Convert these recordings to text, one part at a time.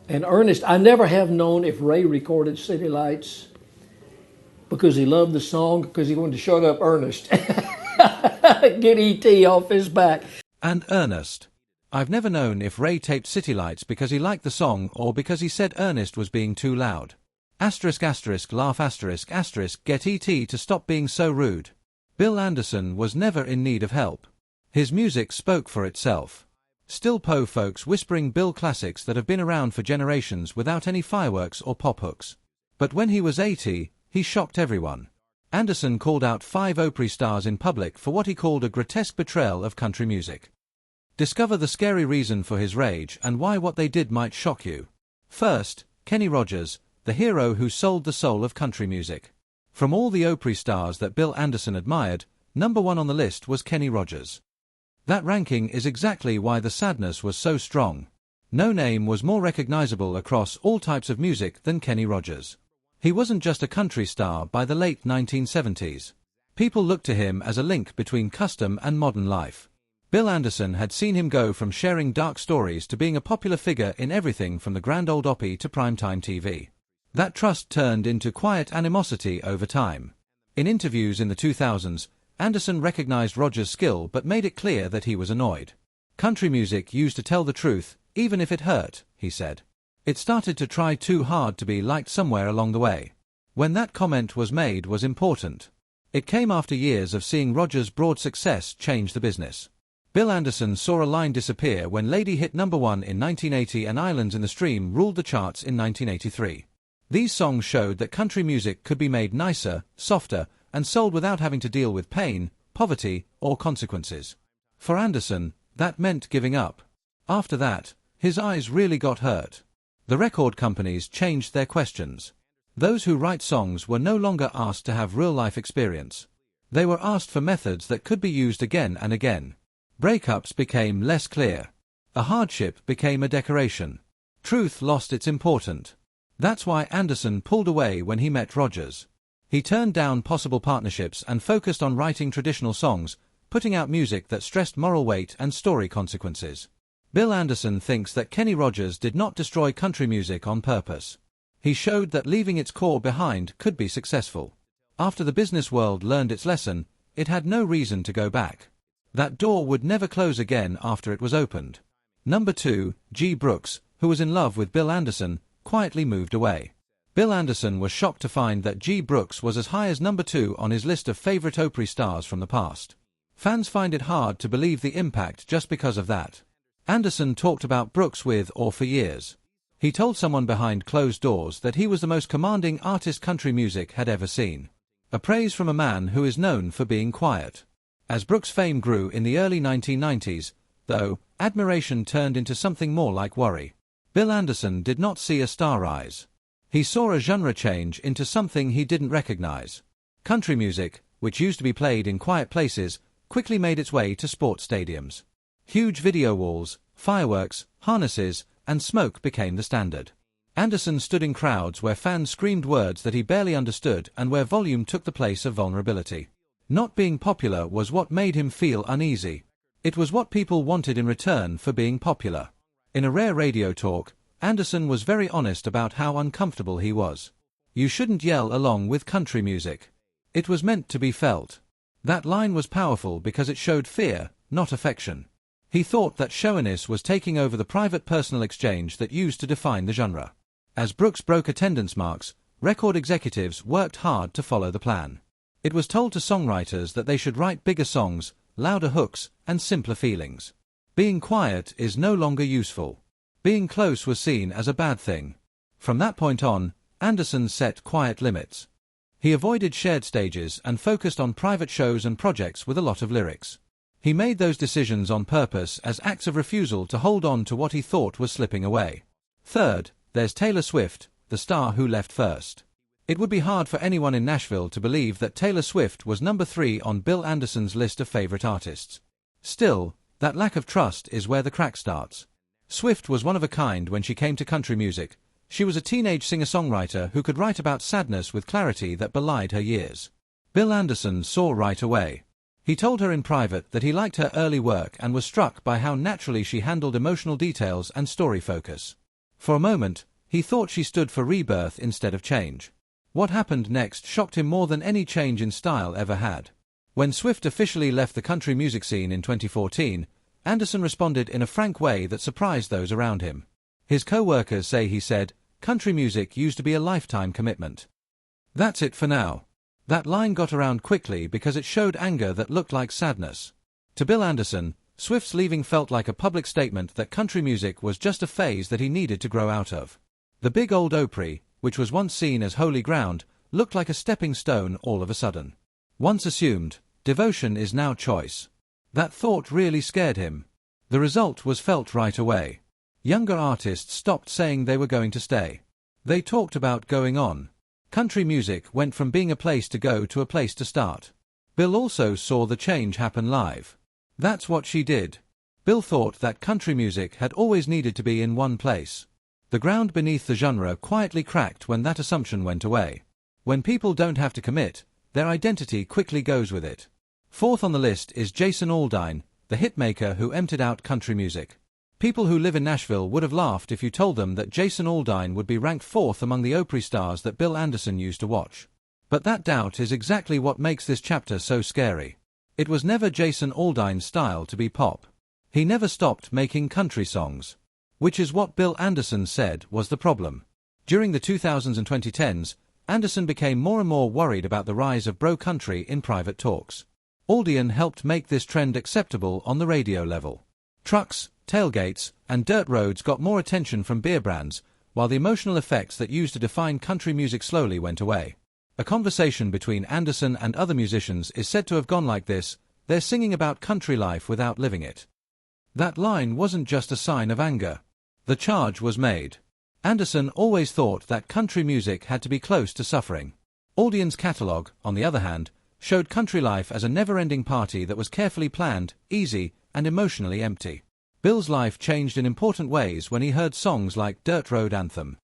And Ernest, I never have known if Ray recorded City Lights because he loved the song, because he wanted to shut up Ernest, get E.T. off his back. And Ernest. I've never known if Ray taped City Lights because he liked the song or because he said Ernest was being too loud. Asterisk asterisk laugh asterisk asterisk get E.T. to stop being so rude. Bill Anderson was never in need of help. His music spoke for itself. Still po folks whispering Bill classics that have been around for generations without any fireworks or pop hooks. But when he was 80, he shocked everyone. Anderson called out 5 Opry stars in public for what he called a grotesque betrayal of country music. Discover the scary reason for his rage and why what they did might shock you. First, Kenny Rogers, the hero who sold the soul of country music. From all the Opry stars that Bill Anderson admired, number 1 on the list was Kenny Rogers. That ranking is exactly why the sadness was so strong. No name was more recognizable across all types of music than Kenny Rogers. He wasn't just a country star by the late 1970s. People looked to him as a link between custom and modern life. Bill Anderson had seen him go from sharing dark stories to being a popular figure in everything from the Grand Ole Opry to primetime TV. That trust turned into quiet animosity over time. In interviews in the 2000s, Anderson recognized Rogers' skill but made it clear that he was annoyed. Country music used to tell the truth, even if it hurt, he said. It started to try too hard to be liked somewhere along the way. When that comment was made was important. It came after years of seeing Rogers' broad success change the business. Bill Anderson saw a line disappear when Lady hit number 1 in 1980 and Islands in the Stream ruled the charts in 1983. These songs showed that country music could be made nicer, softer, and sold without having to deal with pain, poverty, or consequences. For Anderson, that meant giving up. After that, his eyes really got hurt. The record companies changed their questions. Those who write songs were no longer asked to have real-life experience. They were asked for methods that could be used again and again. Breakups became less clear. A hardship became a decoration. Truth lost its importance. That's why Anderson pulled away when he met Rogers. He turned down possible partnerships and focused on writing traditional songs, putting out music that stressed moral weight and story consequences. Bill Anderson thinks that Kenny Rogers did not destroy country music on purpose. He showed that leaving its core behind could be successful. After the business world learned its lesson, it had no reason to go back. That door would never close again after it was opened. Number 2, G. Brooks, who was in love with Bill Anderson, quietly moved away. Bill Anderson was shocked to find that G. Brooks was as high as number 2 on his list of favorite Opry stars from the past. Fans find it hard to believe the impact just because of that. Anderson talked about Brooks with or for years. He told someone behind closed doors that he was the most commanding artist country music had ever seen. A praise from a man who is known for being quiet. As Brooks' fame grew in the early 1990s, though, admiration turned into something more like worry. Bill Anderson did not see a star rise. He saw a genre change into something he didn't recognize. Country music, which used to be played in quiet places, quickly made its way to sports stadiums. Huge video walls, fireworks, harnesses, and smoke became the standard. Anderson stood in crowds where fans screamed words that he barely understood and where volume took the place of vulnerability. Not being popular was what made him feel uneasy. It was what people wanted in return for being popular. In a rare radio talk, Anderson was very honest about how uncomfortable he was. You shouldn't yell along with country music. It was meant to be felt. That line was powerful because it showed fear, not affection. He thought that showiness was taking over the private personal exchange that used to define the genre. As Brooks broke attendance marks, record executives worked hard to follow the plan. It was told to songwriters that they should write bigger songs, louder hooks, and simpler feelings. Being quiet is no longer useful. Being close was seen as a bad thing. From that point on, Anderson set quiet limits. He avoided shared stages and focused on private shows and projects with a lot of lyrics. He made those decisions on purpose as acts of refusal to hold on to what he thought was slipping away. Third, there's Taylor Swift, the star who left first. It would be hard for anyone in Nashville to believe that Taylor Swift was number 3 on Bill Anderson's list of favorite artists. Still, that lack of trust is where the crack starts. Swift was one of a kind when she came to country music. She was a teenage singer-songwriter who could write about sadness with clarity that belied her years. Bill Anderson saw right away. He told her in private that he liked her early work and was struck by how naturally she handled emotional details and story focus. For a moment, he thought she stood for rebirth instead of change. What happened next shocked him more than any change in style ever had. When Swift officially left the country music scene in 2014, Anderson responded in a frank way that surprised those around him. His co-workers say he said, "Country music used to be a lifetime commitment. That's it for now." That line got around quickly because it showed anger that looked like sadness. To Bill Anderson, Swift's leaving felt like a public statement that country music was just a phase that he needed to grow out of. The big old Opry, which was once seen as holy ground, looked like a stepping stone all of a sudden. Once assumed, devotion is now choice. That thought really scared him. The result was felt right away. Younger artists stopped saying they were going to stay. They talked about going on. Country music went from being a place to go to a place to start. Bill also saw the change happen live. That's what she did. Bill thought that country music had always needed to be in one place. The ground beneath the genre quietly cracked when that assumption went away. When people don't have to commit, their identity quickly goes with it. Fourth on the list is Jason Aldean, the hitmaker who emptied out country music. People who live in Nashville would have laughed if you told them that Jason Aldean would be ranked fourth among the Opry stars that Bill Anderson used to watch. But that doubt is exactly what makes this chapter so scary. It was never Jason Aldean's style to be pop. He never stopped making country songs. Which is what Bill Anderson said was the problem. During the 2000s and 2010s, Anderson became more and more worried about the rise of bro country in private talks. Aldean helped make this trend acceptable on the radio level. Trucks, tailgates, and dirt roads got more attention from beer brands, while the emotional effects that used to define country music slowly went away. A conversation between Anderson and other musicians is said to have gone like this: "They're singing about country life without living it." That line wasn't just a sign of anger. The charge was made. Anderson always thought that country music had to be close to suffering. Aldean's catalogue, on the other hand, showed country life as a never-ending party that was carefully planned, easy, and emotionally empty. Bill's life changed in important ways when he heard songs like Dirt Road Anthem.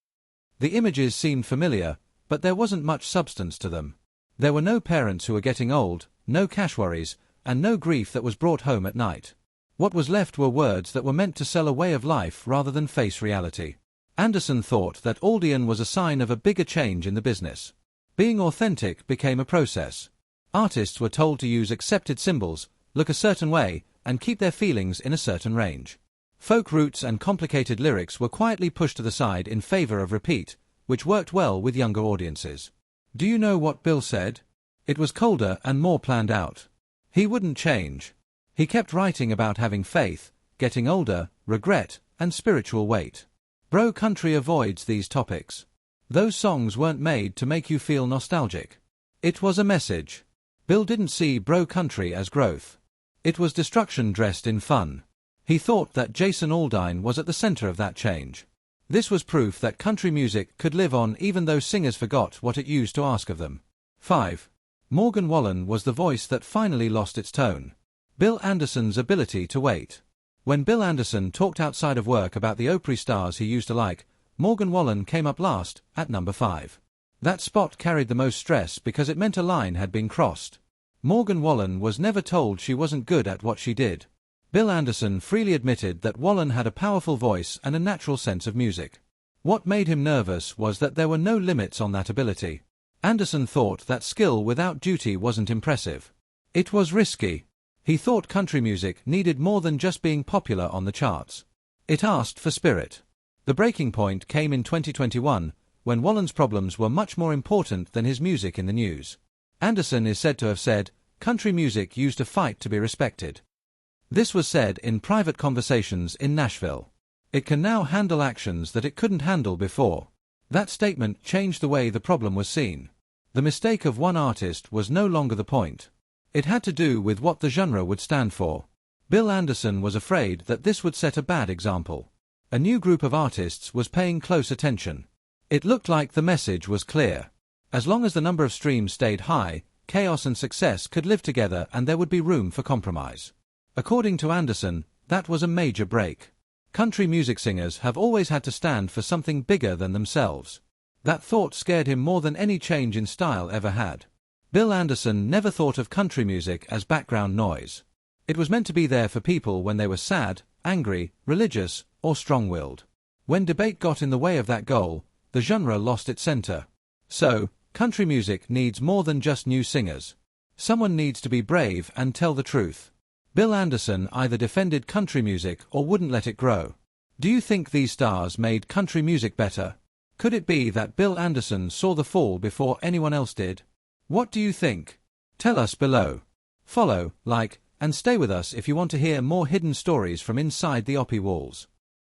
The images seemed familiar, but there wasn't much substance to them. There were no parents who were getting old, no cash worries, and no grief that was brought home at night. What was left were words that were meant to sell a way of life rather than face reality. Anderson thought that Aldean was a sign of a bigger change in the business. Being authentic became a process. Artists were told to use accepted symbols, look a certain way, and keep their feelings in a certain range. Folk roots and complicated lyrics were quietly pushed to the side in favor of repeat, which worked well with younger audiences. Do you know what Bill said? It was colder and more planned out. He wouldn't change. He kept writing about having faith, getting older, regret, and spiritual weight. Bro country avoids these topics. Those songs weren't made to make you feel nostalgic. It was a message. Bill didn't see bro country as growth. It was destruction dressed in fun. He thought that Jason Aldean was at the center of that change. This was proof that country music could live on even though singers forgot what it used to ask of them. 5. Morgan Wallen was the voice that finally lost its tone. Bill Anderson's ability to wait. When Bill Anderson talked outside of work about the Opry stars he used to like, Morgan Wallen came up last, at number 5. That spot carried the most stress because it meant a line had been crossed. Morgan Wallen was never told she wasn't good at what she did. Bill Anderson freely admitted that Wallen had a powerful voice and a natural sense of music. What made him nervous was that there were no limits on that ability. Anderson thought that skill without duty wasn't impressive. It was risky. He thought country music needed more than just being popular on the charts. It asked for spirit. The breaking point came in 2021, when Wallen's problems were much more important than his music in the news. Anderson is said to have said, "Country music used to fight to be respected." This was said in private conversations in Nashville. It can now handle actions that it couldn't handle before. That statement changed the way the problem was seen. The mistake of one artist was no longer the point. It had to do with what the genre would stand for. Bill Anderson was afraid that this would set a bad example. A new group of artists was paying close attention. It looked like the message was clear. As long as the number of streams stayed high, chaos and success could live together and there would be room for compromise. According to Anderson, that was a major break. Country music singers have always had to stand for something bigger than themselves. That thought scared him more than any change in style ever had. Bill Anderson never thought of country music as background noise. It was meant to be there for people when they were sad, angry, religious, or strong-willed. When debate got in the way of that goal, the genre lost its center. So, country music needs more than just new singers. Someone needs to be brave and tell the truth. Bill Anderson either defended country music or wouldn't let it grow. Do you think these stars made country music better? Could it be that Bill Anderson saw the fall before anyone else did? What do you think? Tell us below. Follow, like, and stay with us if you want to hear more hidden stories from inside the Opry walls.